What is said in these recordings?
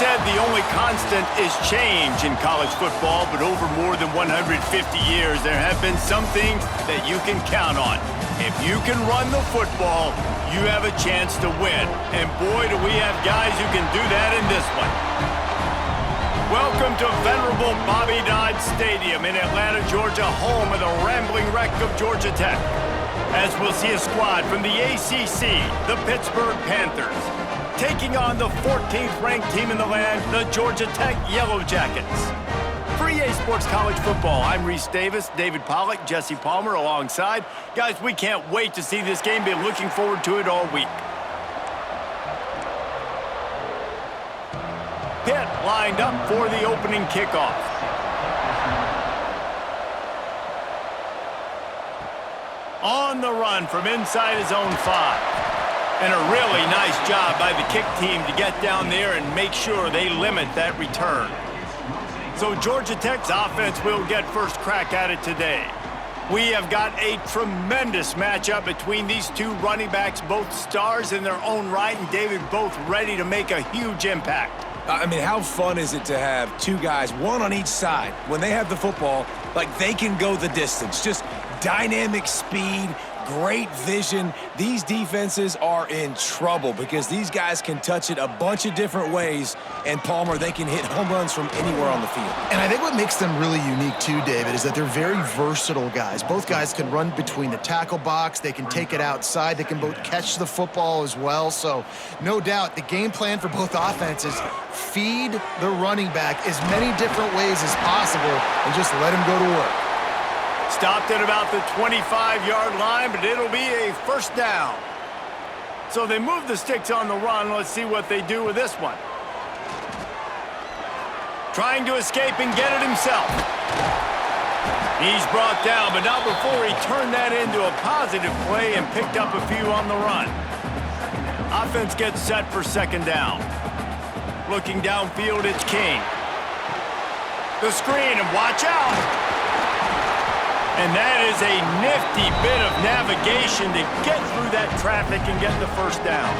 said the only constant is change in college football, but over more than 150 years, there have been some things that you can count on. If you can run the football, you have a chance to win. And boy, do we have guys who can do that in this one. Welcome to venerable Bobby Dodd Stadium in Atlanta, Georgia, home of the rambling wreck of Georgia Tech. As we'll see a squad from the ACC, the Pittsburgh Panthers, taking on the 14th-ranked team in the land, the Georgia Tech Yellow Jackets. For EA Sports College Football, I'm Reese Davis, David Pollack, Jesse Palmer alongside. Guys, we can't wait to see this game. Been looking forward to it all week. Pitt lined up for the opening kickoff. On the run from inside his own 5. And a really nice job by the kick team to get down there and make sure they limit that return. So Georgia Tech's offense will get first crack at it today. We have got a tremendous matchup between these two running backs, both stars in their own right, and David, both ready to make a huge impact. I mean, how fun is it to have two guys, one on each side, when they have the football, like they can go the distance. Just dynamic speed, great vision. These defenses are in trouble because these guys can touch it a bunch of different ways, and Palmer, they can hit home runs from anywhere on the field. And I think what makes them really unique too, David, is that they're very versatile guys. Both guys can run between the tackle box, they can take it outside, they can both catch the football as well. So no doubt the game plan for both offenses, feed the running back as many different ways as possible and just let him go to work. Stopped at about the 25-yard line, but it'll be a first down. So they move the sticks on the run. Let's see what they do with this one. Trying to escape and get it himself. He's brought down, but not before he turned that into a positive play and picked up a few on the run. Offense gets set for second down. Looking downfield, it's King. The screen, and watch out. And that is a nifty bit of navigation to get through that traffic and get the first down.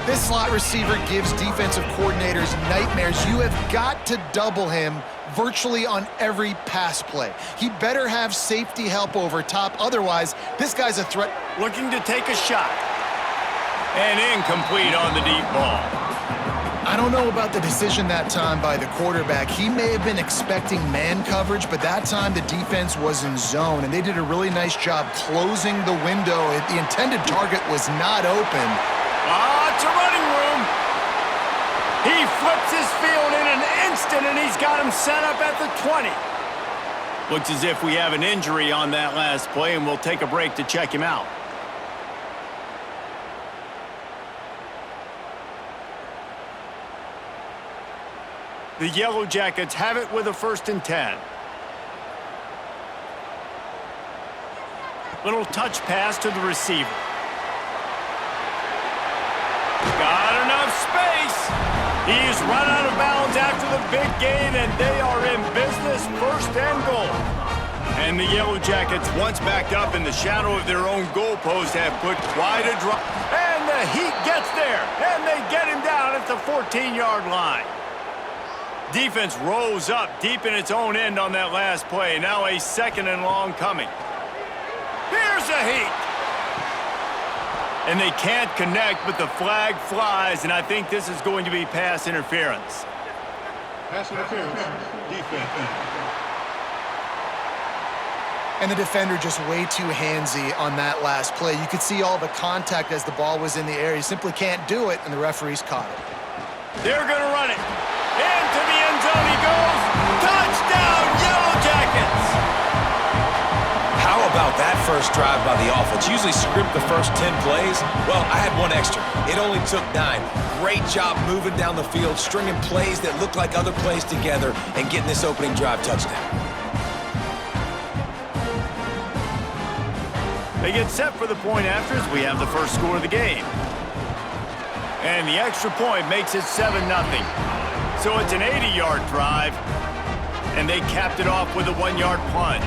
This slot receiver gives defensive coordinators nightmares. You have got to double him virtually on every pass play. He better have safety help over top. Otherwise, this guy's a threat. Looking to take a shot. And incomplete on the deep ball. I don't know about the decision that time by the quarterback. He may have been expecting man coverage, but that time the defense was in zone, and they did a really nice job closing the window. The intended target was not open. It's a running room. He flips his field in an instant, and he's got him set up at the 20. Looks as if we have an injury on that last play, and we'll take a break to check him out. The Yellow Jackets have it with a 1st and 10. Little touch pass to the receiver. Got enough space. He's run out of bounds after the big gain, and they are in business, 1st and goal. And the Yellow Jackets, once backed up in the shadow of their own goalpost, have put quite a drop. And the Heat gets there, and they get him down at the 14-yard line. Defense rose up deep in its own end on that last play. Now a 2nd and long coming. Here's a Heat. And they can't connect, but the flag flies, and I think this is going to be pass interference. Pass interference, defense. And the defender just way too handsy on that last play. You could see all the contact as the ball was in the air. He simply can't do it, and the referees caught it. They're going to run it. Into the end zone he goes. Touchdown, Yellow Jackets! How about that first drive by the offense? Usually script the first 10 plays. Well, I had one extra. It only took 9. Great job moving down the field, stringing plays that look like other plays together, and getting this opening drive touchdown. They get set for the point after as we have the first score of the game. And the extra point makes it 7-0. So it's an 80-yard drive, and they capped it off with a 1-yard plunge.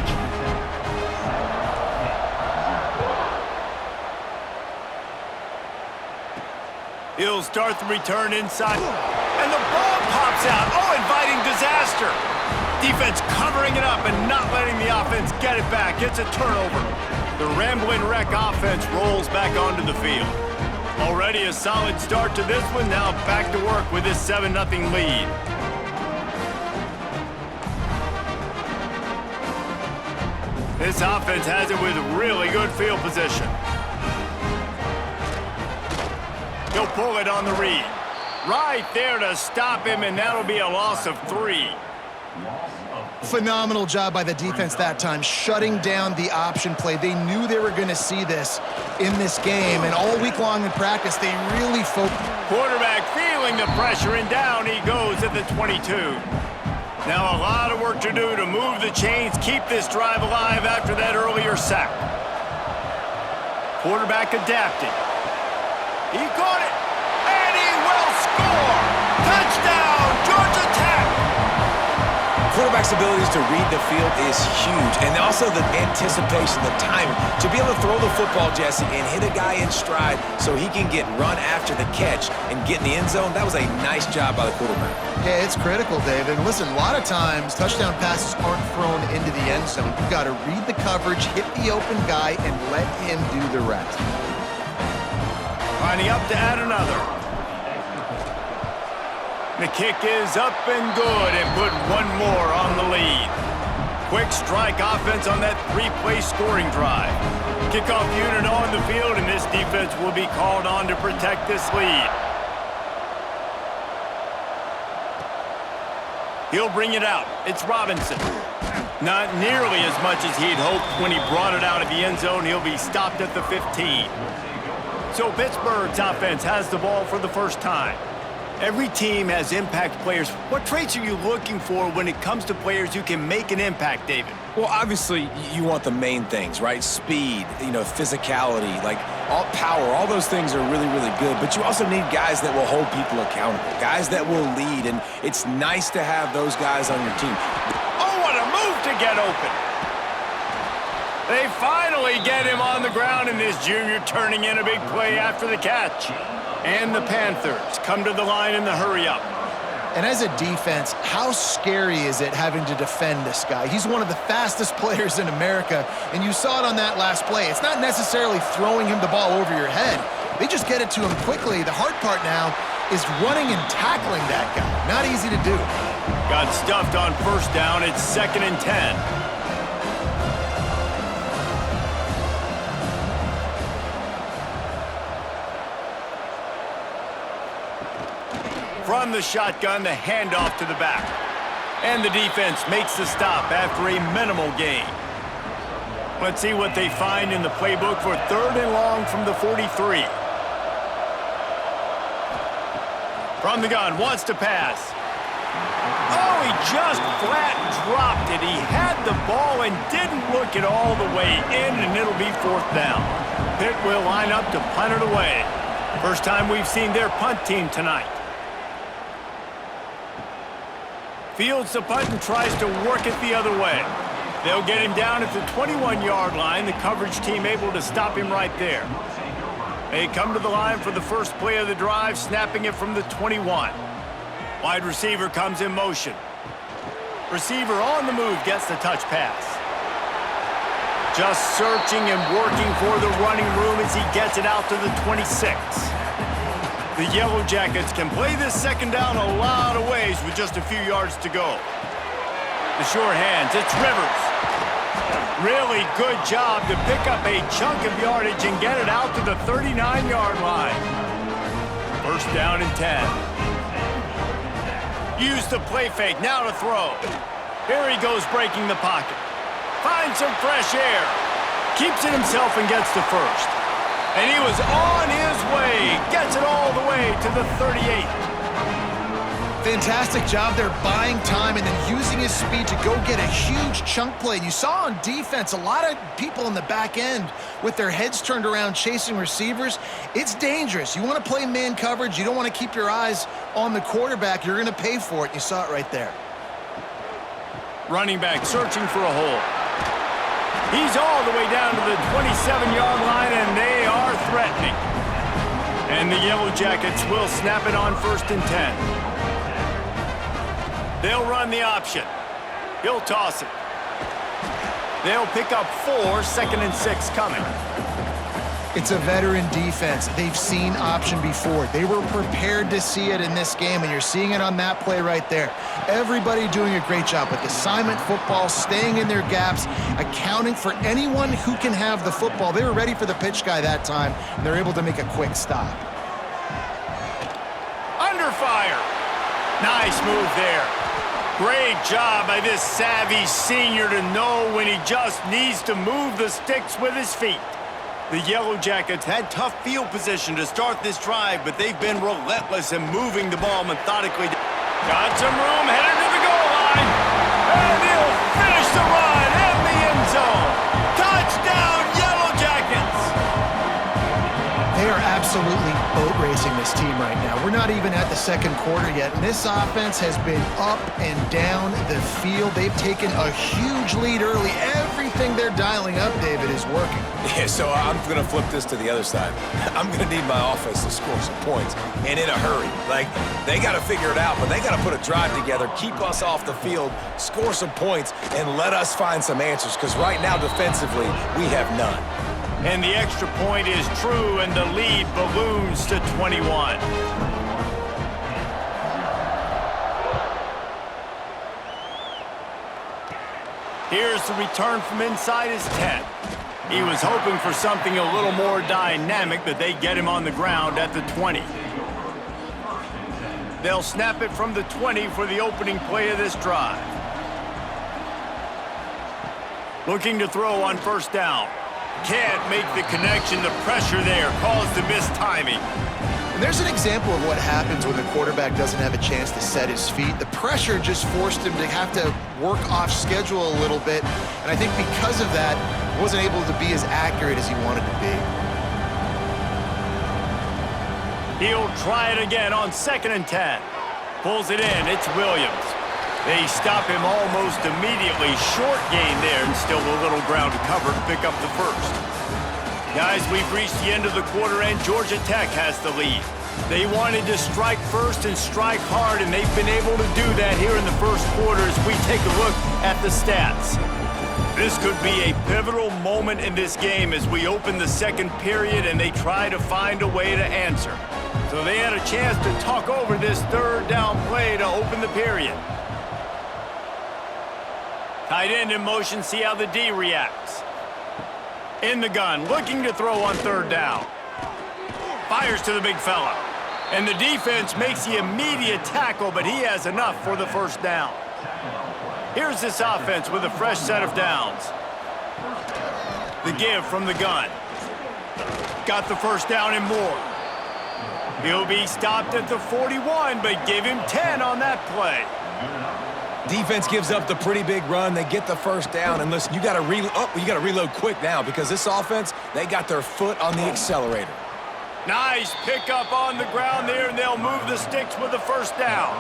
He'll start the return inside. And the ball pops out. Oh, inviting disaster. Defense covering it up and not letting the offense get it back. It's a turnover. The Rambling Wreck offense rolls back onto the field. Already a solid start to this one. Now back to work with this 7-0 lead. This offense has it with really good field position. He'll pull it on the read. Right there to stop him, and that'll be a loss of 3. Phenomenal job by the defense that time, shutting down the option play. They knew they were going to see this in this game, and all week long in practice, they really focused. Quarterback feeling the pressure, and down he goes at the 22. Now a lot of work to do to move the chains, keep this drive alive after that earlier sack. Quarterback adapted. He caught it, and he will score! Touchdown, Georgia Tech! Quarterback's abilities to read the field is huge, and also the anticipation, the timing. To be able to throw the football, Jesse, and hit a guy in stride so he can get run after the catch and get in the end zone, that was a nice job by the quarterback. Yeah, it's critical, David. Listen, a lot of times touchdown passes aren't thrown into the end zone. You've got to read the coverage, hit the open guy, and let him do the rest. Lining up to add another. The kick is up and good, and put one more on the lead. Quick strike offense on that 3-play scoring drive. Kickoff unit on the field, and this defense will be called on to protect this lead. He'll bring it out. It's Robinson. Not nearly as much as he'd hoped when he brought it out of the end zone. He'll be stopped at the 15. So Pittsburgh's offense has the ball for the first time. Every team has impact players. What traits are you looking for when it comes to players who can make an impact, David? Well, obviously, you want the main things, right? Speed, physicality, like all power, all those things are really, really good. But you also need guys that will hold people accountable, guys that will lead, and it's nice to have those guys on your team. Oh, what a move to get open. They finally get him on the ground, and this junior turning in a big play after the catch. And the Panthers come to the line in the hurry-up. And as a defense, how scary is it having to defend this guy? He's one of the fastest players in America, and you saw it on that last play. It's not necessarily throwing him the ball over your head. They just get it to him quickly. The hard part now is running and tackling that guy. Not easy to do. Got stuffed on first down. It's 2nd and 10. From the shotgun, the handoff to the back. And the defense makes the stop after a minimal gain. Let's see what they find in the playbook for 3rd and long from the 43. From the gun, wants to pass. Oh, he just flat dropped it. He had the ball and didn't look it all the way in, and it'll be 4th down. Pitt will line up to punt it away. First time we've seen their punt team tonight. Fields the punt and tries to work it the other way. They'll get him down at the 21-yard line. The coverage team able to stop him right there. They come to the line for the first play of the drive, snapping it from the 21. Wide receiver comes in motion. Receiver on the move gets the touch pass. Just searching and working for the running room as he gets it out to the 26. The Yellow Jackets can play this second down a lot of ways with just a few yards to go. The short hands, it's Rivers. Really good job to pick up a chunk of yardage and get it out to the 39-yard line. First down and 10. Use the play fake, now to throw. Here he goes breaking the pocket. Finds some fresh air. Keeps it himself and gets to first. And he was on his way. Gets it all the way to the 38. Fantastic job there buying time and then using his speed to go get a huge chunk play. You saw on defense a lot of people in the back end with their heads turned around chasing receivers. It's dangerous. You want to play man coverage. You don't want to keep your eyes on the quarterback. You're going to pay for it. You saw it right there. Running back searching for a hole. He's all the way down to the 27-yard line, and they are threatening. And the Yellow Jackets will snap it on 1st and 10. They'll run the option. He'll toss it. They'll pick up 4, 2nd and 6 coming. It's a veteran defense. They've seen option before. They were prepared to see it in this game, and you're seeing it on that play right there. Everybody doing a great job with assignment football, staying in their gaps, accounting for anyone who can have the football. They were ready for the pitch guy that time, and they're able to make a quick stop. Under fire. Nice move there. Great job by this savvy senior to know when he just needs to move the sticks with his feet. The Yellow Jackets had tough field position to start this drive, but they've been relentless in moving the ball methodically. Got some room, headed to the goal line, and he'll finish the run in the end zone. Touchdown, Yellow Jackets! They are absolutely boat racing this team right now. We're not even at the second quarter yet, and this offense has been up and down the field. They've taken a huge lead early. Everything they're dialing up, David, is working. Yeah, so I'm going to flip this to the other side. I'm going to need my offense to score some points, and in a hurry. Like, they got to figure it out, but they got to put a drive together, keep us off the field, score some points, and let us find some answers, because right now, defensively, we have none. And the extra point is true, and the lead balloons to 21. Here's the return from inside his 10. He was hoping for something a little more dynamic, but they get him on the ground at the 20. They'll snap it from the 20 for the opening play of this drive. Looking to throw on first down. Can't make the connection. The pressure there caused the missed timing. And there's an example of what happens when the quarterback doesn't have a chance to set his feet. The pressure just forced him to have to work off schedule a little bit. And I think because of that, he wasn't able to be as accurate as he wanted to be. He'll try it again on 2nd and 10. Pulls it in. It's Williams. They stop him almost immediately. Short gain there, and still a little ground to cover to pick up the first. Guys, we've reached the end of the quarter, and Georgia Tech has the lead. They wanted to strike first and strike hard, and they've been able to do that here in the first quarter as we take a look at the stats. This could be a pivotal moment in this game as we open the second period and they try to find a way to answer. So they had a chance to talk over this third down play to open the period. Tight end in motion, see how the D reacts. In the gun, looking to throw on third down. Fires to the big fella. And the defense makes the immediate tackle, but he has enough for the first down. Here's this offense with a fresh set of downs. The give from the gun. Got the first down and more. He'll be stopped at the 41, but give him 10 on that play. Defense gives up the pretty big run. They get the first down, and listen, you got to reload quick now because this offense, they got their foot on the accelerator. Nice pickup on the ground there, and they'll move the sticks with the first down.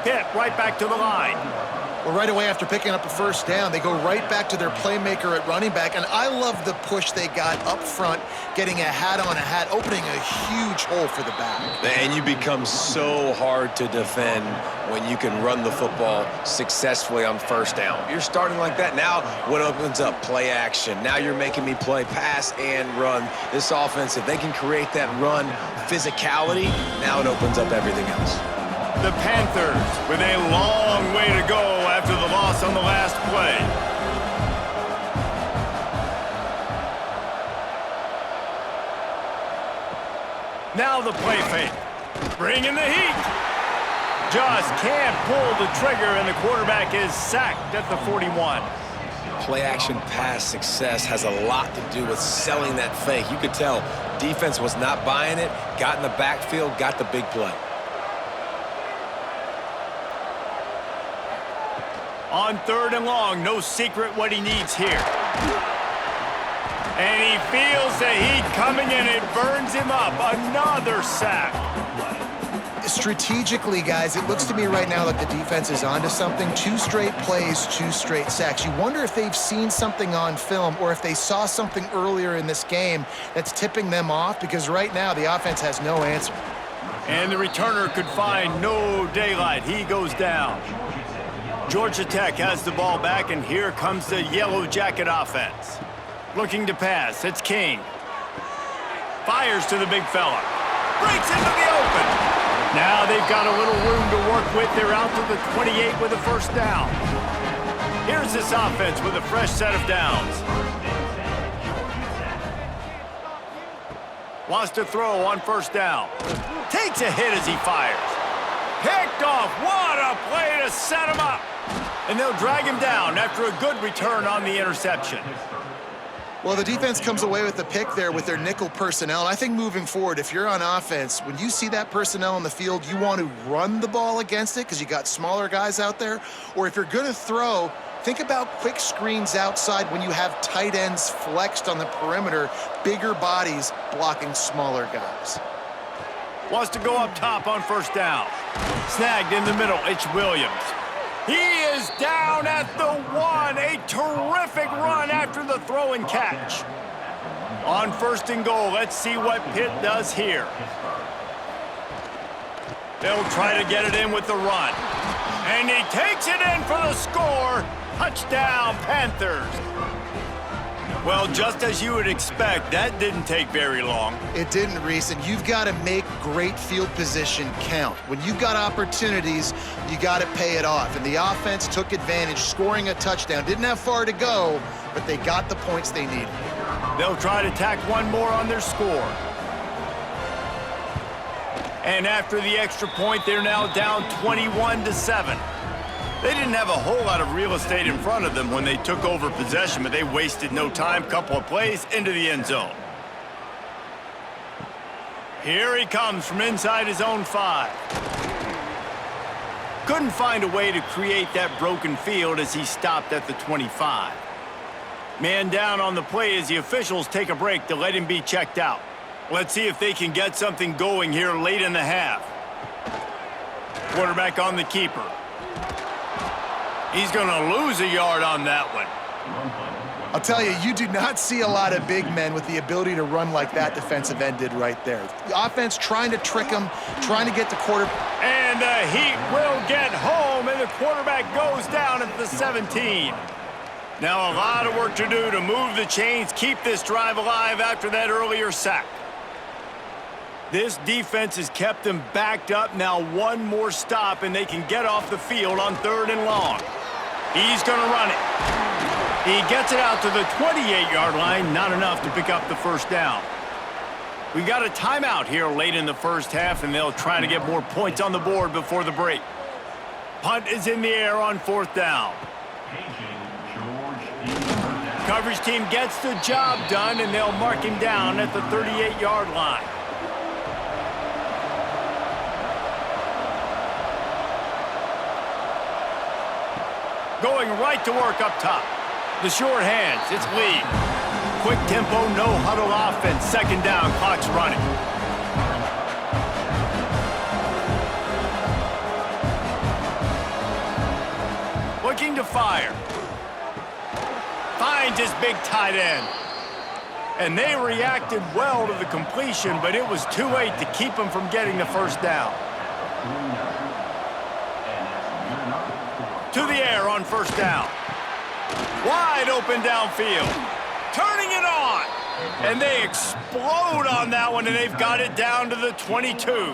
Pitt right back to the line. Well, right away after picking up a first down, they go right back to their playmaker at running back, and I love the push they got up front, getting a hat on a hat, opening a huge hole for the back. And you become so hard to defend when you can run the football successfully on first down. You're starting like that. Now what opens up? Play action. Now you're making me play pass and run. This offense, if they can create that run physicality, now it opens up everything else. The Panthers with a long way to go after the loss on the last play. Now the play fake. Bringing the heat. Just can't pull the trigger, and the quarterback is sacked at the 41. Play-action pass success has a lot to do with selling that fake. You could tell defense was not buying it, got in the backfield, got the big play. On third and long, no secret what he needs here. And he feels the heat coming, and it burns him up. Another sack. Strategically, guys, it looks to me right now like the defense is onto something. 2 straight plays, 2 straight sacks. You wonder if they've seen something on film or if they saw something earlier in this game that's tipping them off, because right now the offense has no answer. And the returner could find no daylight. He goes down. Georgia Tech has the ball back, and here comes the Yellow Jacket offense. Looking to pass, it's King. Fires to the big fella. Breaks into the open. Now they've got a little room to work with. They're out to the 28 with a first down. Here's this offense with a fresh set of downs. Wants to throw on first down. Takes a hit as he fires. Picked off. What a play to set him up. And they'll drag him down after a good return on the interception. Well, the defense comes away with the pick there with their nickel personnel. And I think moving forward, if you're on offense, when you see that personnel on the field, you want to run the ball against it because you got smaller guys out there. Or if you're going to throw, think about quick screens outside when you have tight ends flexed on the perimeter, bigger bodies blocking smaller guys. Wants to go up top on first down. Snagged in the middle, it's Williams. He is down at the 1. A terrific run after the throw and catch. On first and goal, let's see what Pitt does here. They'll try to get it in with the run. And he takes it in for the score. Touchdown, Panthers. Well, just as you would expect, that didn't take very long. It didn't, Reese, and you've got to make great field position count. When you've got opportunities, you got to pay it off. And the offense took advantage, scoring a touchdown. Didn't have far to go, but they got the points they needed. They'll try to tack one more on their score. And after the extra point, they're now down 21-7. They didn't have a whole lot of real estate in front of them when they took over possession, but they wasted no time. Couple of plays into the end zone. Here he comes from inside his own 5. Couldn't find a way to create that broken field as he stopped at the 25. Man down on the play as the officials take a break to let him be checked out. Let's see if they can get something going here late in the half. Quarterback on the keeper. He's going to lose a yard on that one. I'll tell you, you do not see a lot of big men with the ability to run like that defensive end did right there. The offense trying to trick him, trying to get the quarterback. And the Heat will get home, and the quarterback goes down at the 17. Now a lot of work to do to move the chains, keep this drive alive after that earlier sack. This defense has kept them backed up. Now one more stop, and they can get off the field on 3rd and long. He's going to run it. He gets it out to the 28-yard line. Not enough to pick up the first down. We got a timeout here late in the first half, and they'll try to get more points on the board before the break. Punt is in the air on 4th down. Coverage team gets the job done, and they'll mark him down at the 38-yard line. Going right to work up top. The short hands, it's Lee. Quick tempo, no huddle offense. 2nd down, clock's running. Looking to fire. Finds his big tight end. And they reacted well to the completion, but it was too late to keep him from getting the first down. To the air on 1st down. Wide open downfield. Turning it on. And they explode on that one, and they've got it down to the 22.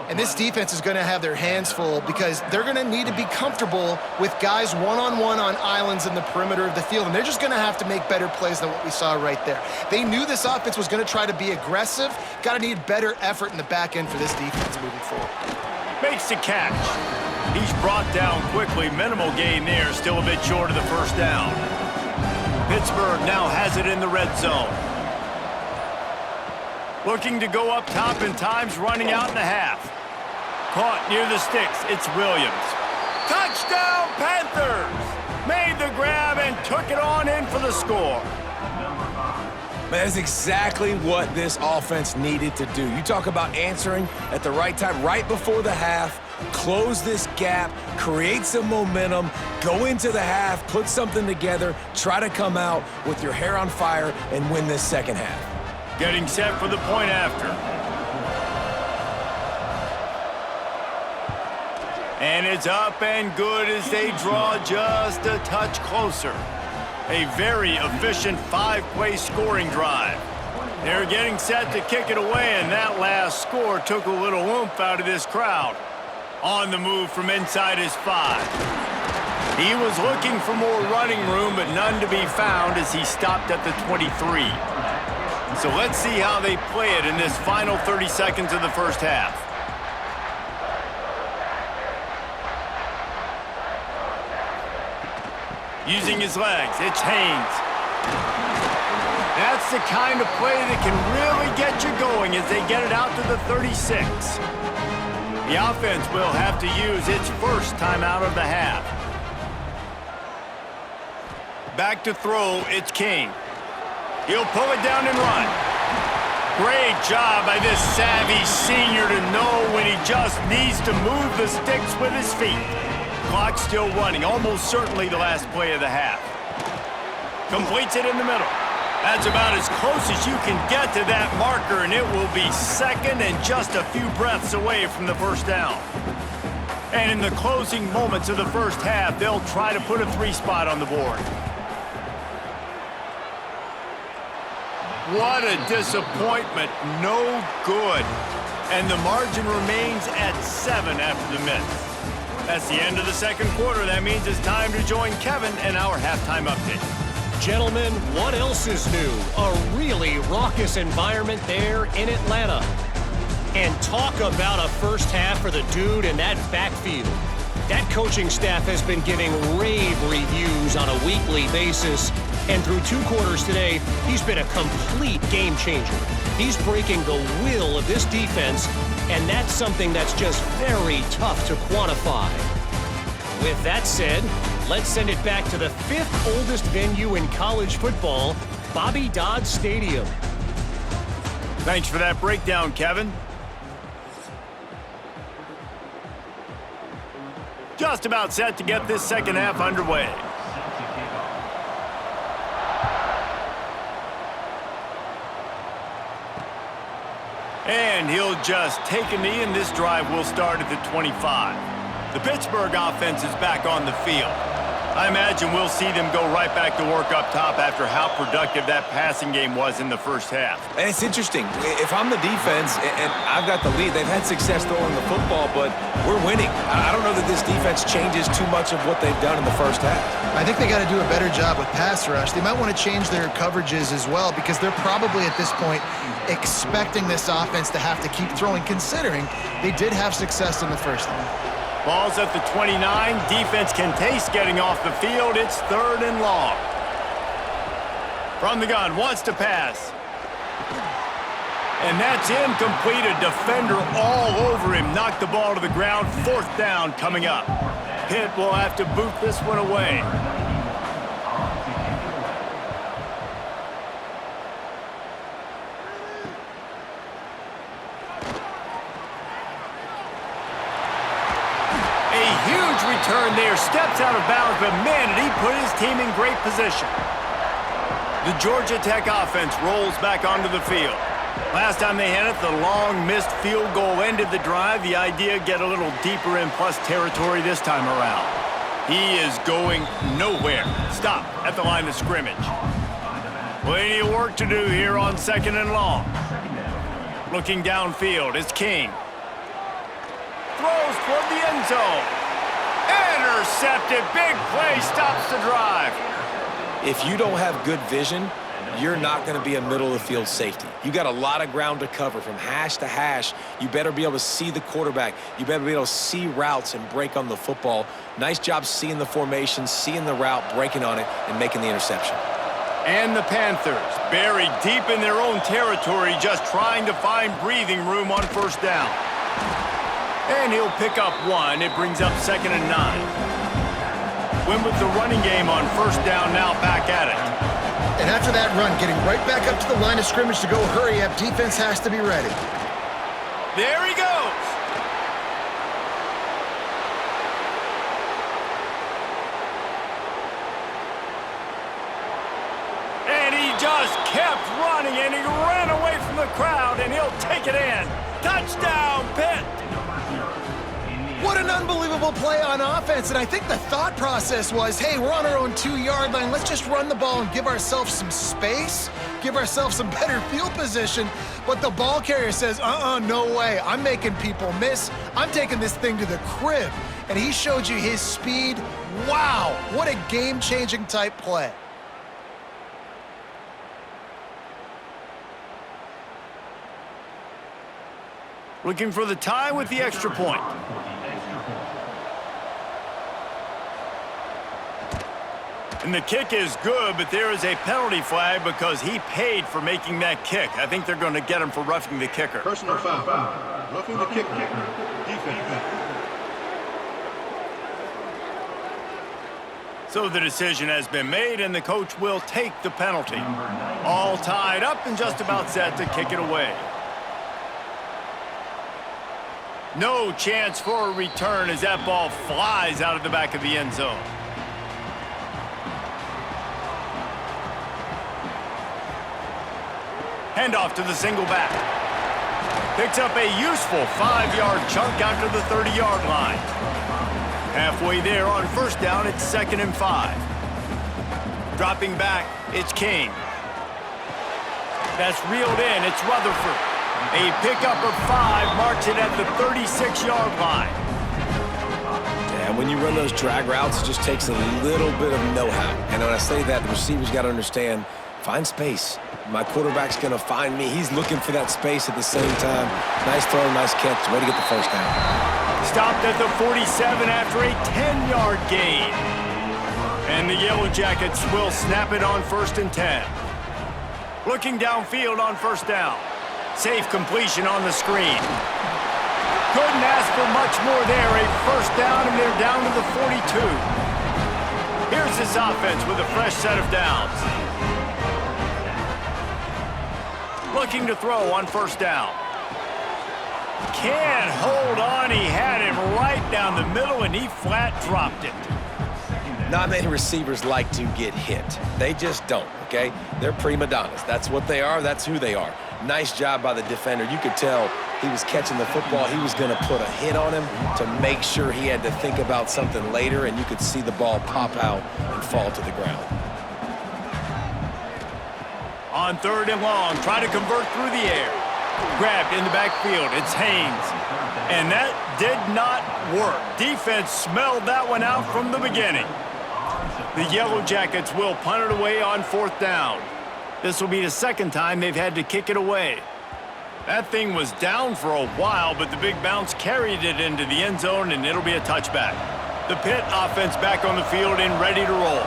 And this defense is going to have their hands full because they're going to need to be comfortable with guys one-on-one on islands in the perimeter of the field, and they're just going to have to make better plays than what we saw right there. They knew this offense was going to try to be aggressive. Got to need better effort in the back end for this defense moving forward. Makes the catch. He's brought down quickly. Minimal gain there. Still a bit short of the first down. Pittsburgh now has it in the red zone. Looking to go up top, and time's running out in the half. Caught near the sticks. It's Williams. Touchdown, Panthers! Made the grab and took it on in for the score. That's exactly what this offense needed to do. You talk about answering at the right time, right before the half, close this gap, create some momentum, go into the half, put something together, try to come out with your hair on fire and win this second half. Getting set for the point after. And it's up and good as they draw just a touch closer. A very efficient 5-play scoring drive. They're getting set to kick it away, and that last score took a little oomph out of this crowd. On the move from inside his 5. He was looking for more running room, but none to be found as he stopped at the 23. So let's see how they play it in this final 30 seconds of the first half. Using his legs, it's Haynes. That's the kind of play that can really get you going as they get it out to the 36. The offense will have to use its first timeout of the half. Back to throw, it's King. He'll pull it down and run. Great job by this savvy senior to know when he just needs to move the sticks with his feet. Clock still running, almost certainly the last play of the half. Completes it in the middle. That's about as close as you can get to that marker, and it will be second and just a few breaths away from the first down. And in the closing moments of the first half, they'll try to put a 3-spot on the board. What a disappointment. No good. And the margin remains at 7 after the miss. That's the end of the second quarter. That means it's time to join Kevin in our halftime update. Gentlemen, what else is new? A really raucous environment there in Atlanta. And talk about a first half for the dude in that backfield. That coaching staff has been giving rave reviews on a weekly basis. And through 2 quarters today, he's been a complete game changer. He's breaking the will of this defense, and that's something that's just very tough to quantify. With that said, let's send it back to the 5th oldest venue in college football, Bobby Dodd Stadium. Thanks for that breakdown, Kevin. Just about set to get this second half underway. And he'll just take a knee, and this drive will start at the 25. The Pittsburgh offense is back on the field. I imagine we'll see them go right back to work up top after how productive that passing game was in the first half. And it's interesting. If I'm the defense and I've got the lead, they've had success throwing the football, but we're winning. I don't know that this defense changes too much of what they've done in the first half. I think they got to do a better job with pass rush. They might want to change their coverages as well, because they're probably at this point expecting this offense to have to keep throwing, considering they did have success in the first half. Ball's at the 29. Defense can taste getting off the field. It's 3rd and long. From the gun, wants to pass. And that's incomplete. A defender all over him. Knocked the ball to the ground. 4th down coming up. Pitt will have to boot this one away. Return there, steps out of bounds, but man, did he put his team in great position. The Georgia Tech offense rolls back onto the field. Last time they had it, the long missed field goal ended the drive. The idea, get a little deeper in plus territory this time around. He is going nowhere. Stop at the line of scrimmage. Plenty of work to do here on 2nd and long. Looking downfield, it's King. Throws toward the end zone. Intercepted. Big play stops the drive. If you don't have good vision, you're not going to be a middle-of-the-field safety. You got a lot of ground to cover from hash to hash. You better be able to see the quarterback. You better be able to see routes and break on the football. Nice job seeing the formation, seeing the route, breaking on it, and making the interception. And the Panthers buried deep in their own territory, just trying to find breathing room on 1st down. And he'll pick up 1. It brings up 2nd and 9. Win with the running game on 1st down, now back at it. And after that run, getting right back up to the line of scrimmage to go hurry up, defense has to be ready. There he goes. And he just kept running, and he ran away from the crowd, and he'll take it in. Touchdown, Pitt. What an unbelievable play on offense, and I think the thought process was, hey, we're on our own 2-yard line. Let's just run the ball and give ourselves some space, give ourselves some better field position. But the ball carrier says, no way. I'm making people miss. I'm taking this thing to the crib. And he showed you his speed. Wow, what a game-changing type play. Looking for the tie with the extra point. And the kick is good, but there is a penalty flag because he paid for making that kick. I think they're going to get him for roughing the kicker. Personal foul. Roughing the kicker. Defense. So the decision has been made, and the coach will take the penalty. All tied up and just about set to kick it away. No chance for a return as that ball flies out of the back of the end zone. Handoff to the single back. Picks up a useful 5-yard chunk out to the 30-yard line. Halfway there on first down, it's 2nd and 5. Dropping back, it's King. That's reeled in, it's Rutherford. A pickup of 5 marks it at the 36-yard line. And when you run those drag routes, it just takes a little bit of know-how. And when I say that, the receivers got to understand, find space. My quarterback's going to find me. He's looking for that space at the same time. Nice throw, nice catch. Way to get the first down. Stopped at the 47 after a 10-yard gain. And the Yellow Jackets will snap it on 1st and 10. Looking downfield on first down. Safe completion on the screen. Couldn't ask for much more there. A first down, and they're down to the 42. Here's this offense with a fresh set of downs. Looking to throw on first down. Can't hold on. He had it right down the middle, and he flat dropped it. Not many receivers like to get hit. They just don't, okay? They're prima donnas. That's what they are. That's who they are. Nice job by the defender. You could tell he was catching the football. He was going to put a hit on him to make sure he had to think about something later, and you could see the ball pop out and fall to the ground. On 3rd and long, try to convert through the air. Grabbed in the backfield, it's Haynes. And that did not work. Defense smelled that one out from the beginning. The Yellow Jackets will punt it away on 4th down. This will be the 2nd time they've had to kick it away. That thing was down for a while, but the big bounce carried it into the end zone, and it'll be a touchback. The Pitt offense back on the field and ready to roll.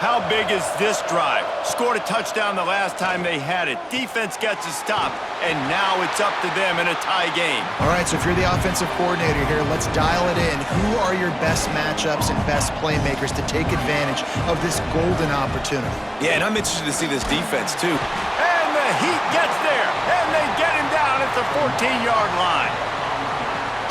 How big is this drive? Scored a touchdown the last time they had it. Defense gets a stop, and now it's up to them in a tie game. All right, so if you're the offensive coordinator here, let's dial it in. Who are your best matchups and best playmakers to take advantage of this golden opportunity? Yeah, and I'm interested to see this defense, too. And the Heat gets there, and they get him down at the 14-yard line.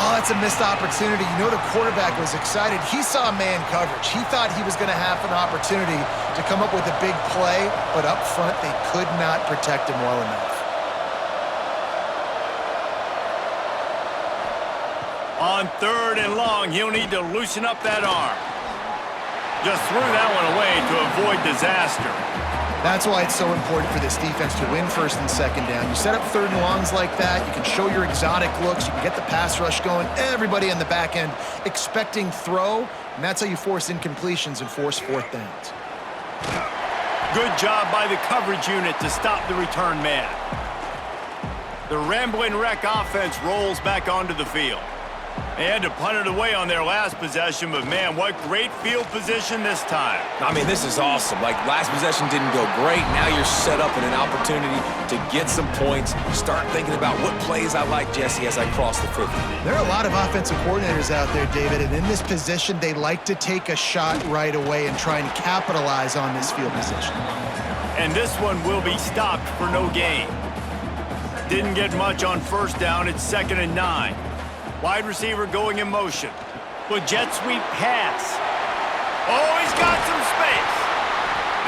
Oh, that's a missed opportunity. You know the quarterback was excited. He saw man coverage. He thought he was going to have an opportunity to come up with a big play, but up front, they could not protect him well enough. On 3rd and long, he'll need to loosen up that arm. Just threw that one away to avoid disaster. That's why it's so important for this defense to win 1st and 2nd down. You set up 3rd and longs like that, you can show your exotic looks, you can get the pass rush going, everybody in the back end expecting throw, and that's how you force incompletions and force 4th downs. Good job by the coverage unit to stop the return man. The Ramblin' Wreck offense rolls back onto the field. They had to punt it away on their last possession, but man, what great field position this time. I mean, this is awesome. Like, last possession didn't go great. Now you're set up in an opportunity to get some points. Start thinking about what plays I like, Jesse, as I cross the 50. There are a lot of offensive coordinators out there, David, and in this position, they like to take a shot right away and try and capitalize on this field position. And this one will be stopped for no gain. Didn't get much on first down. It's 2nd and 9. Wide receiver going in motion. With jet sweep pass. Oh, he's got some space.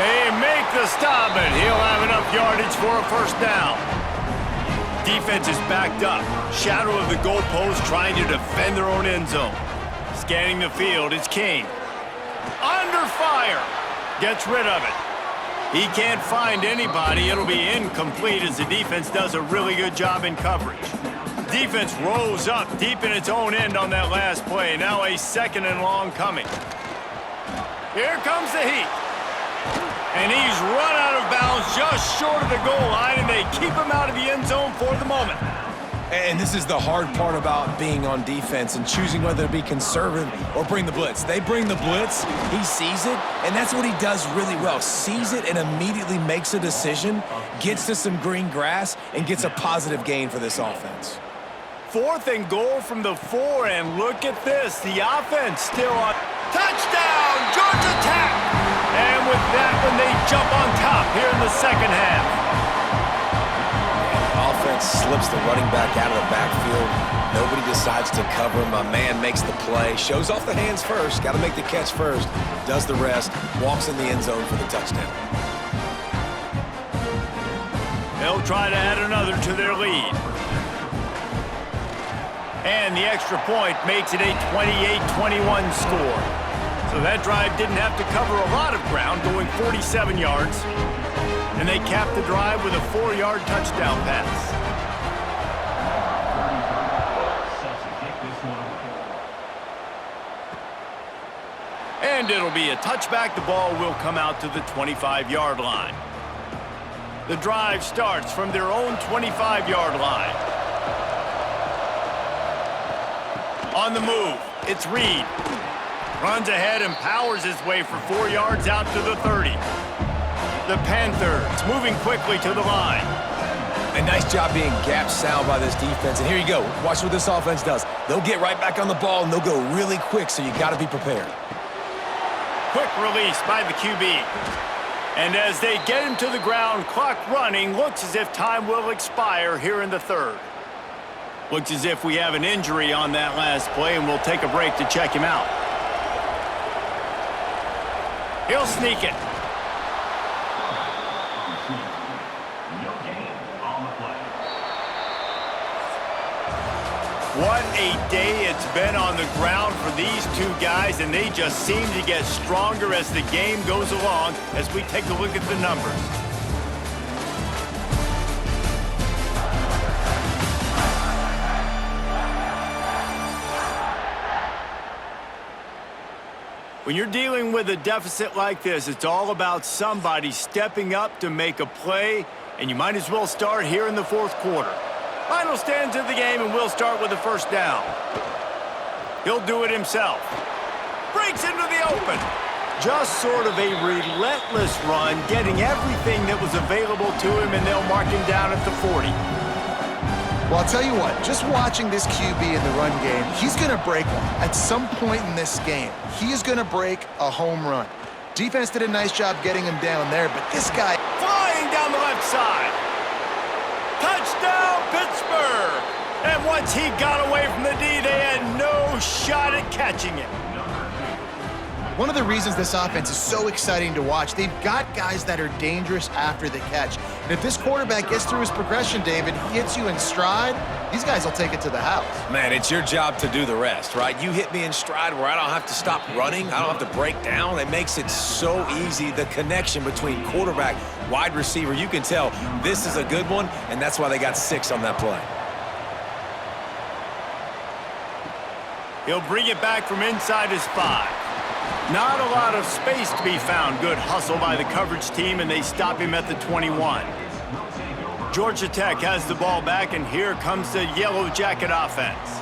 They make the stop, but he'll have enough yardage for a first down. Defense is backed up. Shadow of the goalpost trying to defend their own end zone. Scanning the field, it's King. Under fire. Gets rid of it. He can't find anybody. It'll be incomplete as the defense does a really good job in coverage. Defense rolls up deep in its own end on that last play. Now a 2nd and long coming. Here comes the heat. And he's run out of bounds just short of the goal line, and they keep him out of the end zone for the moment. And this is the hard part about being on defense and choosing whether to be conservative or bring the blitz. They bring the blitz, he sees it, and that's what he does really well. Sees it and immediately makes a decision, gets to some green grass, and gets a positive gain for this offense. 4th and goal from the 4, and look at this. The offense still on. Touchdown, Georgia Tech! And with that one, they jump on top here in the 2nd half. Offense slips the running back out of the backfield. Nobody decides to cover him. My man makes the play. Shows off the hands first. Got to make the catch first. Does the rest. Walks in the end zone for the touchdown. They'll try to add another to their lead. And the extra point makes it a 28-21 score. So that drive didn't have to cover a lot of ground, going 47 yards. And they capped the drive with a 4-yard touchdown pass. And it'll be a touchback. The ball will come out to the 25-yard line. The drive starts from their own 25-yard line. On the move, it's Reed. Runs ahead and powers his way for 4 yards out to the 30. The Panthers moving quickly to the line. A nice job being gap sound by this defense. And here you go. Watch what this offense does. They'll get right back on the ball, and they'll go really quick, so you got to be prepared. Quick release by the QB. And as they get him to the ground, clock running, looks as if time will expire here in the 3rd. Looks as if we have an injury on that last play, and we'll take a break to check him out. He'll sneak it. What a day it's been on the ground for these two guys, and they just seem to get stronger as the game goes along as we take a look at the numbers. When you're dealing with a deficit like this, it's all about somebody stepping up to make a play, and you might as well start here in the 4th quarter. Final stanza of the game, and we'll start with the 1st down. He'll do it himself. Breaks into the open. Just sort of a relentless run, getting everything that was available to him, and they'll mark him down at the 40. Well, I'll tell you what, just watching this QB in the run game, he's going to break one. At some point in this game, he is going to break a home run. Defense did a nice job getting him down there, but this guy... Flying down the left side. Touchdown, Pittsburgh! And once he got away from the D, they had no shot at catching him. One of the reasons this offense is so exciting to watch, they've got guys that are dangerous after the catch. And if this quarterback gets through his progression, David, he hits you in stride, these guys will take it to the house. Man, it's your job to do the rest, right? You hit me in stride where I don't have to stop running. I don't have to break down. It makes it so easy, the connection between quarterback, wide receiver. You can tell this is a good one, and that's why they got 6 on that play. He'll bring it back from inside his 5. Not a lot of space to be found. Good hustle by the coverage team, and they stop him at the 21. Georgia Tech has the ball back, and here comes the Yellow Jacket offense.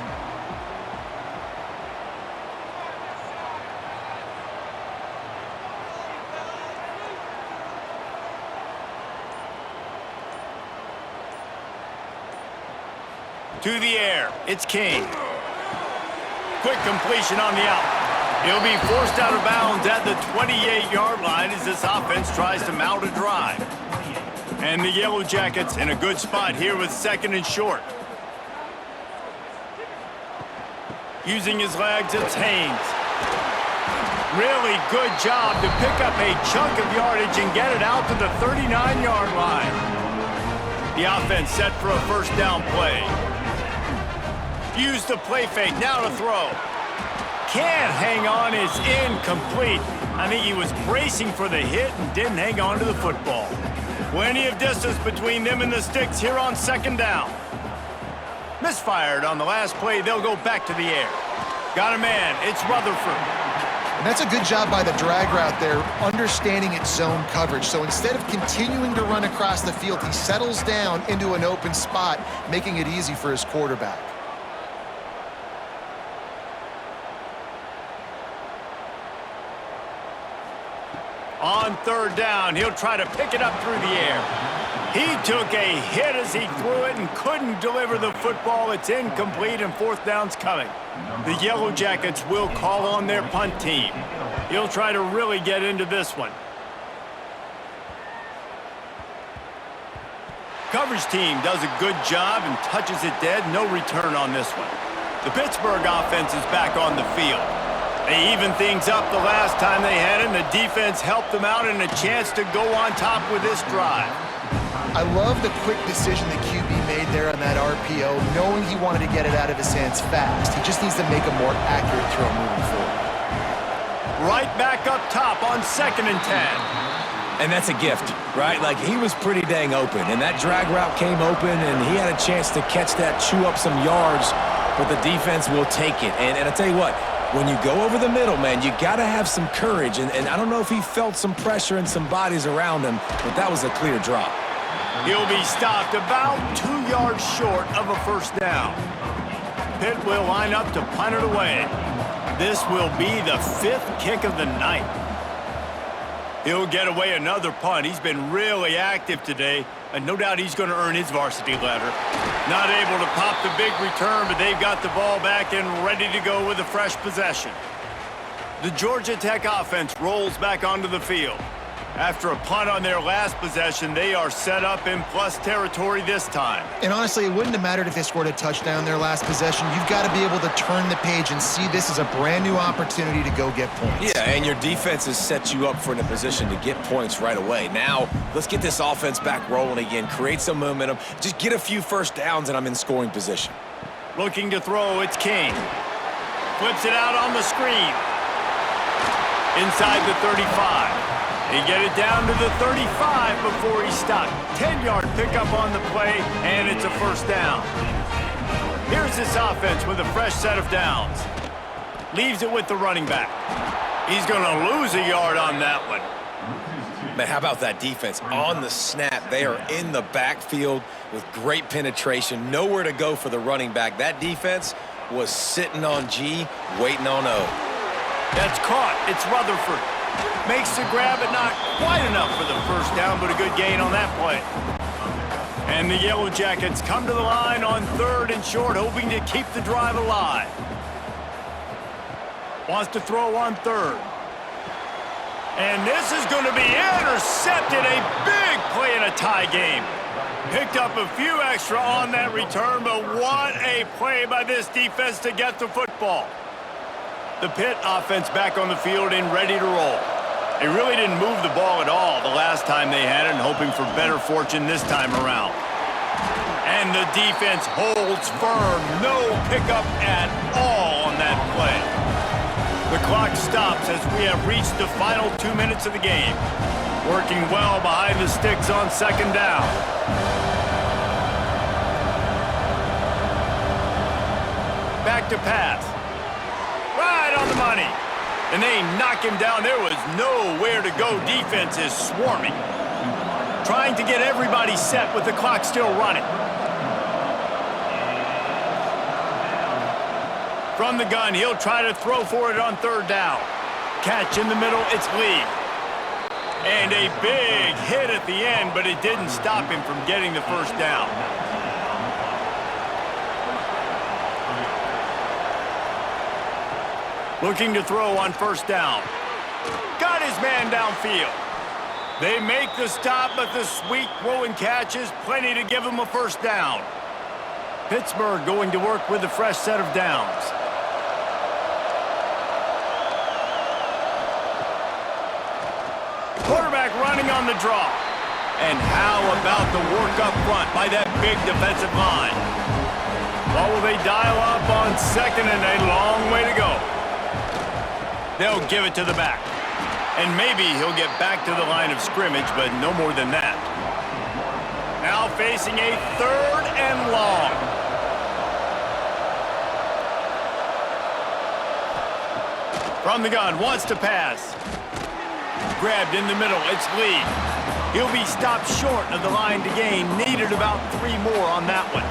To the air, it's King. Quick completion on the out. He'll be forced out of bounds at the 28-yard line as this offense tries to mount a drive. And the Yellow Jackets in a good spot here with 2nd and short. Using his legs, it's Haynes. Really good job to pick up a chunk of yardage and get it out to the 39-yard line. The offense set for a 1st down play. Use the play fake, now to throw. can't hang on. It's incomplete. I think he was bracing for the hit and didn't hang on to the football. Plenty of distance between them and the sticks here on second down. Misfired on the last play. They'll go back to the air. Got a man. It's Rutherford. And that's a good job by the drag route there, understanding its zone coverage. So instead of continuing to run across the field, he settles down into an open spot, making it easy for his quarterback. On third down, he'll try to pick it up through the air. He took a hit as he threw it and couldn't deliver the football. It's incomplete and fourth down's coming. The Yellow Jackets will call on their punt team. He'll try to really get into this one. Coverage team does a good job and touches it dead. No return on this one. The Pittsburgh offense is back on the field. They evened things up the last time they had it, and the defense helped them out and a chance to go on top with this drive. I love the quick decision the QB made there on that RPO, knowing he wanted to get it out of his hands fast. He just needs to make a more accurate throw moving forward. Right back up top on 2nd and 10. And that's a gift, right? Like, he was pretty dang open, and that drag route came open, and he had a chance to catch that, chew up some yards, but the defense will take it. And I tell you what, when you go over the middle, man, you got to have some courage, and I don't know if he felt some pressure and some bodies around him, but that was a clear drop. He'll be stopped about 2 yards short of a first down. Pitt will line up to punt it away. This will be the 5th kick of the night. He'll get away another punt. He's been really active today, and no doubt he's going to earn his varsity letter. Not able to pop the big return, but they've got the ball back and ready to go with a fresh possession. The Georgia Tech offense rolls back onto the field. After a punt on their last possession, they are set up in plus territory this time. And honestly, it wouldn't have mattered if they scored a touchdown their last possession. You've got to be able to turn the page and see this as a brand new opportunity to go get points. Yeah, and your defense has set you up for a position to get points right away. Now, let's get this offense back rolling again, create some momentum, just get a few first downs, and I'm in scoring position. Looking to throw, it's King. Flips it out on the screen. Inside the 35. He get it down to the 35 before he's stopped. 10-yard pickup on the play, and it's a first down. Here's this offense with a fresh set of downs. Leaves it with the running back. He's going to lose a yard on that one. Man, how about that defense? On the snap, they are in the backfield with great penetration. Nowhere to go for the running back. That defense was sitting on G, waiting on O. That's caught. It's Rutherford. Makes the grab, but not quite enough for the first down, but a good gain on that play. And the Yellow Jackets come to the line on 3rd and short, hoping to keep the drive alive. Wants to throw on 3rd. And this is going to be intercepted. A big play in a tie game. Picked up a few extra on that return, but what a play by this defense to get the football. The Pitt offense back on the field and ready to roll. They really didn't move the ball at all the last time they had it, and hoping for better fortune this time around. And the defense holds firm. No pickup at all on that play. The clock stops as we have reached the final 2 minutes of the game. Working well behind the sticks on 2nd down. Back to pass. Right on the money. And they knock him down. There was nowhere to go. Defense is swarming. Trying to get everybody set with the clock still running. From the gun, he'll try to throw for it on 3rd down. Catch in the middle, it's Lee. And a big hit at the end, but it didn't stop him from getting the first down. Looking to throw on 1st down. Got his man downfield. They make the stop, but the sweet throw and catch is plenty to give him a first down. Pittsburgh going to work with a fresh set of downs. Quarterback running on the draw. And how about the work up front by that big defensive line? What will they dial up on 2nd and a long way to go? They'll give it to the back. And maybe he'll get back to the line of scrimmage, but no more than that. Now facing a 3rd and long. From the gun, wants to pass. Grabbed in the middle, it's Lee. He'll be stopped short of the line to gain. Needed about 3 more on that one.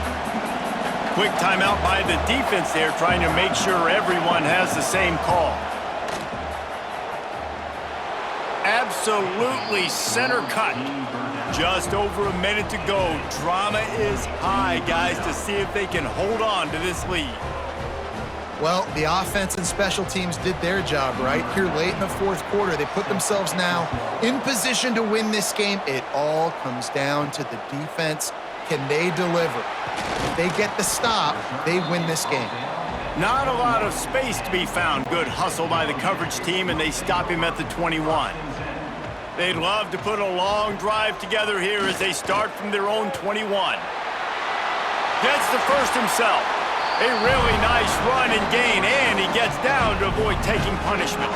Quick timeout by the defense there, trying to make sure everyone has the same call. Absolutely center cut. Just over a minute to go. Drama is high, guys, to see if they can hold on to this lead. Well, the offense and special teams did their job, right? Here late in the 4th quarter, they put themselves now in position to win this game. It all comes down to the defense. Can they deliver? If they get the stop, they win this game. Not a lot of space to be found. Good hustle by the coverage team, and they stop him at the 21. They'd love to put a long drive together here as they start from their own 21. Gets the first himself. A really nice run and gain, and he gets down to avoid taking punishment.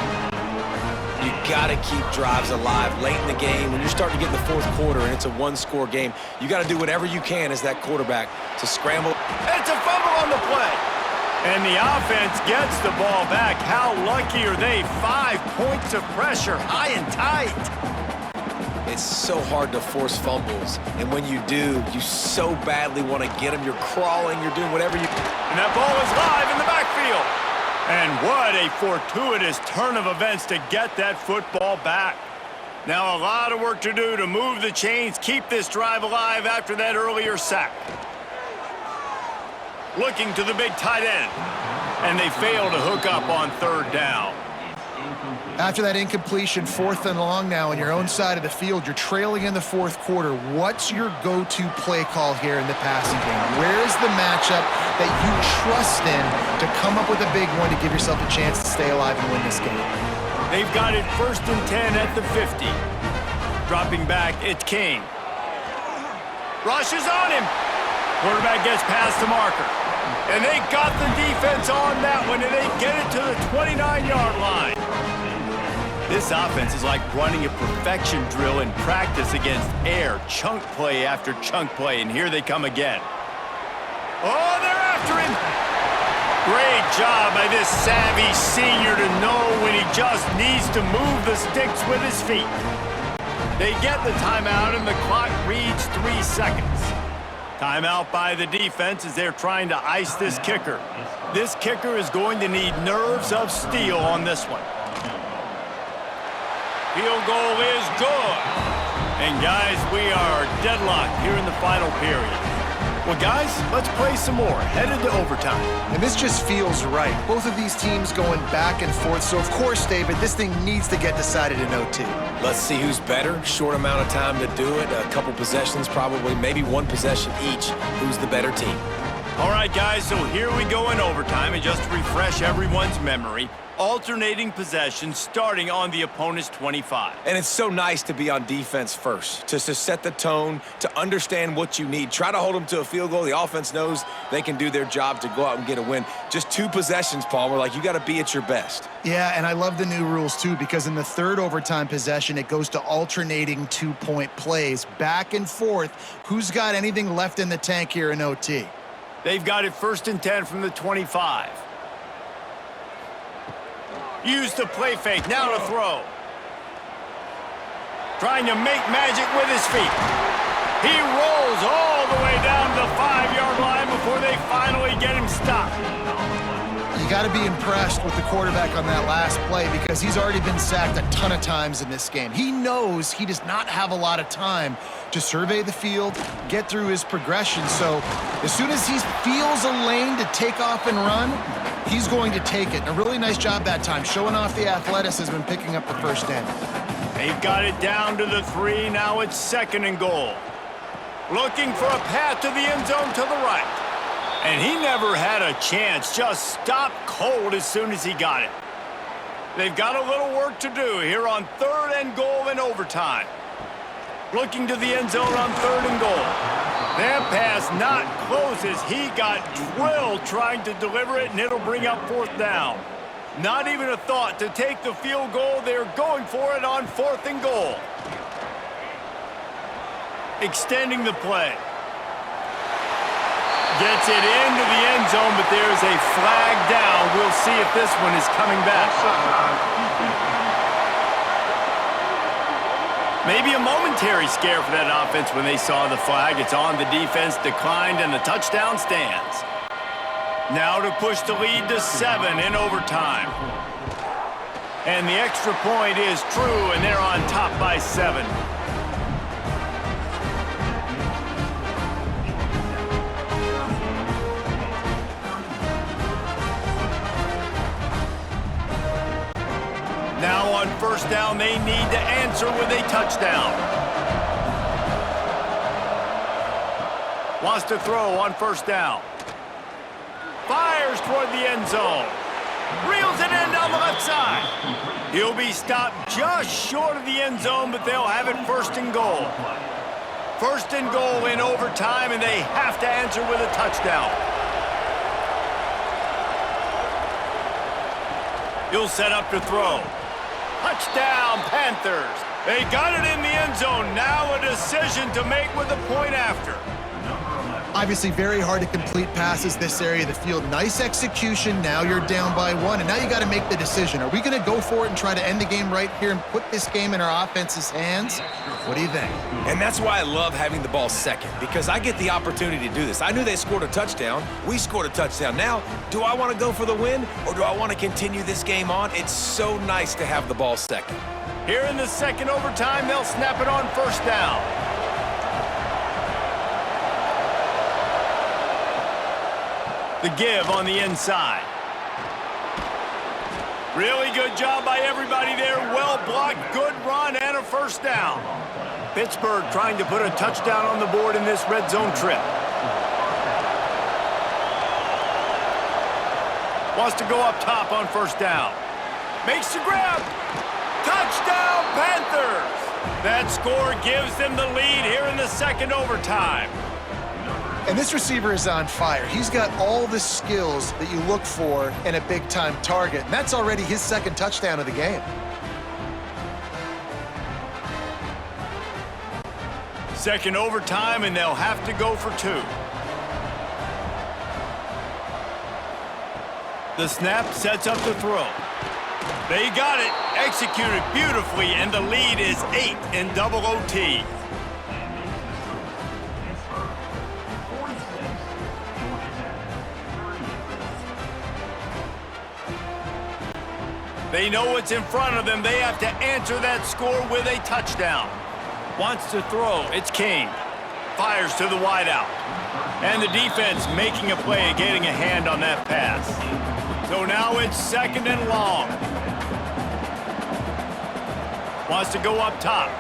You got to keep drives alive late in the game. When you're starting to get in the 4th quarter and it's a 1-score game, you got to do whatever you can as that quarterback to scramble. It's a fumble on the play. And the offense gets the ball back. How lucky are they? 5 points of pressure, high and tight. It's so hard to force fumbles, and when you do, you so badly want to get them. You're crawling, you're doing whatever you... And that ball is live in the backfield. And what a fortuitous turn of events to get that football back. Now a lot of work to do to move the chains, keep this drive alive after that earlier sack. Looking to the big tight end. And they fail to hook up on 3rd down. After that incompletion, 4th and long now on your own side of the field, you're trailing in the 4th quarter. What's your go-to play call here in the passing game? Where's the matchup that you trust in to come up with a big one to give yourself a chance to stay alive and win this game? They've got it 1st and 10 at the 50. Dropping back, it's King. Rushes on him. Quarterback gets past the marker. And they got the defense on that one, and they get it to the 29-yard line. This offense is like running a perfection drill in practice against air. Chunk play after chunk play, and here they come again. Oh, they're after him. Great job by this savvy senior to know when he just needs to move the sticks with his feet. They get the timeout, and the clock reads 3 seconds. Timeout by the defense as they're trying to ice this kicker. This kicker is going to need nerves of steel on this one. Field goal is good. And guys, we are deadlocked here in the final period. Well, guys, let's play some more. Headed to overtime. And this just feels right. Both of these teams going back and forth. So, of course, David, this thing needs to get decided in OT. Let's see who's better. Short amount of time to do it. A couple possessions, probably, maybe 1 possession each. Who's the better team? All right, guys, so here we go in overtime. And just to refresh everyone's memory, alternating possessions starting on the opponent's 25. And it's so nice to be on defense first, to set the tone, to understand what you need. Try to hold them to a field goal. The offense knows they can do their job to go out and get a win. Just 2 possessions, Palmer, like you got to be at your best. Yeah, and I love the new rules, too, because in the 3rd overtime possession, it goes to alternating 2-point plays. Back and forth. Who's got anything left in the tank here in OT? They've got it 1st and 10 from the 25. Use the play fake, now to throw. Trying to make magic with his feet. He rolls all the way down to the 5-yard line before they finally get him stopped. You got to be impressed with the quarterback on that last play because he's already been sacked a ton of times in this game. He knows he does not have a lot of time to survey the field, get through his progression. So as soon as he feels a lane to take off and run, he's going to take it. And a really nice job that time, showing off the athleticism and picking up the first down. They've got it down to the 3. Now it's 2nd and goal. Looking for a path to the end zone to the right. And he never had a chance, just stopped cold as soon as he got it. They've got a little work to do here on 3rd and goal in overtime. Looking to the end zone on 3rd and goal. That pass not close as he got drilled trying to deliver it, and it'll bring up 4th down. Not even a thought to take the field goal. They're going for it on 4th and goal. Extending the play. Gets it into the end zone, but there's a flag down. We'll see if this one is coming back. Maybe a momentary scare for that offense when they saw the flag. It's on, the defense declined, and the touchdown stands. Now to push the lead to 7 in overtime. And the extra point is true, and they're on top by 7. Now on 1st down, they need to answer with a touchdown. Wants to throw on 1st down. Fires toward the end zone. Reels it in down the left side. He'll be stopped just short of the end zone, but they'll have it 1st and goal. 1st and goal in overtime, and they have to answer with a touchdown. He'll set up to throw. Touchdown, Panthers. They got it in the end zone. Now a decision to make with a point after. Obviously very hard to complete passes this area of the field. Nice execution. Now you're down by 1, and now you got to make the decision. Are we going to go for it and try to end the game right here and put this game in our offense's hands? What do you think? And that's why I love having the ball second, because I get the opportunity to do this. I knew they scored a touchdown. We scored a touchdown. Now, do I want to go for the win, or do I want to continue this game on? It's so nice to have the ball second. Here in the 2nd overtime, they'll snap it on 1st down. The give on the inside. Really good job by everybody there. Well blocked, good run, and a 1st down. Pittsburgh trying to put a touchdown on the board in this red zone trip. Wants to go up top on 1st down. Makes the grab. Touchdown, Panthers! That score gives them the lead here in the 2nd overtime. And this receiver is on fire. He's got all the skills that you look for in a big-time target. And that's already his 2nd touchdown of the game. 2nd overtime, and they'll have to go for 2. The snap sets up the throw. They got it, executed beautifully, and the lead is 8 in double OT. They know what's in front of them. They have to answer that score with a touchdown. Wants to throw. It's King. Fires to the wideout. And the defense making a play, getting a hand on that pass. So now it's 2nd and long. Wants to go up top.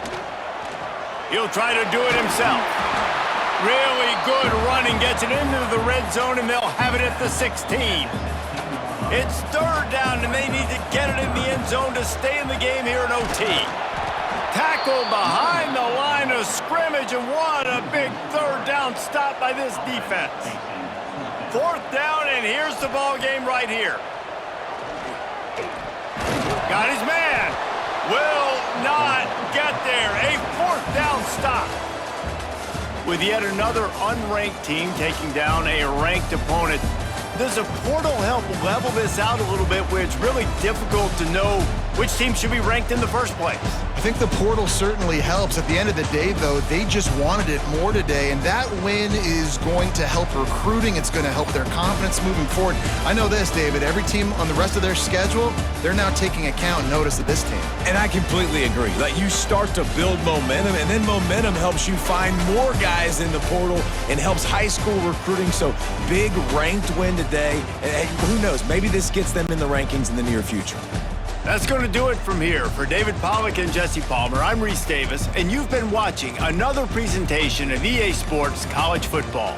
He'll try to do it himself. Really good running. Gets it into the red zone, and they'll have it at the 16. It's 3rd down, and they need to get it in the end zone to stay in the game here in OT. Tackled behind the line of scrimmage, and what a big 3rd down stop by this defense. 4th down, and here's the ball game right here. Got his man. Will not get there. A 4th down stop. With yet another unranked team taking down a ranked opponent, does a portal help level this out a little bit where it's really difficult to know which team should be ranked in the first place? I think the portal certainly helps. At the end of the day, though, they just wanted it more today, and that win is going to help recruiting. It's going to help their confidence moving forward. I know this, David. Every team on the rest of their schedule, they're now taking account and notice of this team. And I completely agree. Like, you start to build momentum, and then momentum helps you find more guys in the portal and helps high school recruiting. So big ranked win today. And who knows, maybe this gets them in the rankings in the near future. That's going to do it from here. For David Pollack and Jesse Palmer, I'm Reese Davis, and you've been watching another presentation of EA Sports College Football.